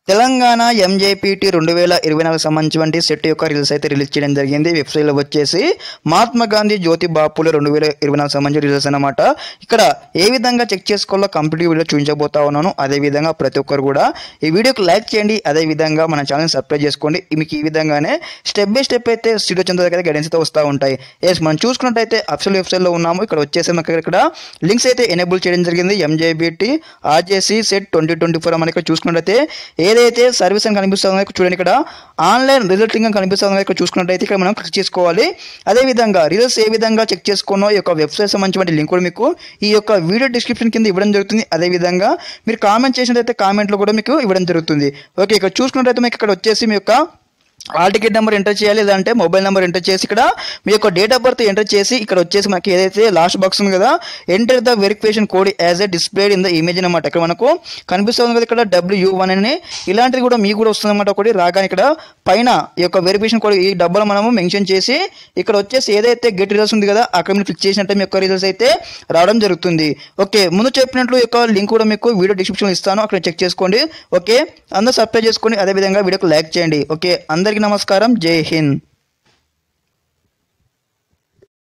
Telangana MJPT 2024 సంబంధించిన set యొక్క release చేయడం జరిగింది. వెబ్సైట్లో వచ్చేసి మహాత్మా గాంధీ జ్యోతి బాపులే 2024 సంబంధించిన రిజల్ట్స్ అనమాట. ఇక్కడ ఏ విధంగా చెక్ చేసుకోవాలో కంప్లీట్ వీడియో చూపించబోతా ఉన్నాను. అదేవిధంగా ప్రతి ఒక్కరు కూడా ఈ వీడియోకి లైక్ చేయండి. అదేవిధంగా మన ఛానల్ సబ్స్క్రైబ్ చేసుకోండి. మీకు ఈ విధంగానే స్టెప్ బై స్టెప్ అయితే స్టూడియో చెంత దగ్గర గైడెన్స్ అయితే వస్తూ ఉంటాయి. మనం చూసుకున్నట్టయితే అఫీషియల్ వెబ్సైట్లో ఉన్నాము. ఇక్కడ వచ్చేసి మనకి ఇక్కడ లింక్స్ అయితే ఎనేబుల్ చేయడం జరిగింది. ఎంజేబీటీ ఆర్జేసీ సెట్ 2024 మనకి చూసుకున్నట్టయితే ఏదైతే సర్వీస్ అని కనిపిస్తుందో చూడండి, ఇక్కడ ఆన్లైన్ రిజల్టింగ్ అని కనిపిస్తుందో ఇక్కడ చూసుకున్నట్టయితే ఇక్కడ మనం క్లిక్ చేసుకోవాలి. అదేవిధంగా రిజల్ట్స్ ఏ విధంగా చెక్ చేసుకున్నో ఈ యొక్క వెబ్సైట్ సంబంధించిన లింక్ కూడా మీకు ఈ యొక్క వీడియో డిస్క్రిప్షన్ కింద ఇవ్వడం జరుగుతుంది. అదేవిధంగా మీరు కామెంట్ చేసినట్టయితే కామెంట్లో కూడా మీకు ఇవ్వడం జరుగుతుంది. ఓకే, ఇక్కడ చూసుకున్నట్టయితే మీకు ఇక్కడ వచ్చేసి మీ యొక్క హాల్ టికెట్ నెంబర్ ఎంటర్ చేయాలి, లేదంటే మొబైల్ నెంబర్ ఎంటర్ చేసి ఇక్కడ మీ యొక్క డేట్ ఆఫ్ బర్త్ ఎంటర్ చేసి ఇక్కడ వచ్చేసి మనకి ఏదైతే లాస్ట్ బాక్స్ ఉంది కదా, enter the verification code as a displayed in the image అనమాట. ఇక్కడ మనకు కనిపిస్తుంది కదా ఇక్కడ W1 అని ఇలాంటిది కూడా మీకు కూడా వస్తుంది అనమాట. ఒకటి రాగానే ఇక్కడ పైన ఈ యొక్క వెరిఫికేషన్ కోడ్ ఈ డబ్బాలో మనము మెన్షన్ చేసి ఇక్కడ వచ్చేసి ఏదైతే గెట్ రిజల్ట్స్ ఉంది కదా అక్కడ మీరు క్లిక్ చేసినట్టే మీ యొక్క రిజల్ట్స్ అయితే రావడం జరుగుతుంది. ఓకే, ముందు చెప్పినట్లు ఈ యొక్క లింక్ కూడా మీకు వీడియో డిస్క్రిప్షన్ ఇస్తాను, అక్కడ చెక్ చేసుకోండి. ఓకే, అందరూ సబ్స్క్రైబ్ చేసుకోండి. అదేవిధంగా వీడియోకి లైక్ చేయండి. ఓకే, అందరికీ నమస్కారం. జై హింద్.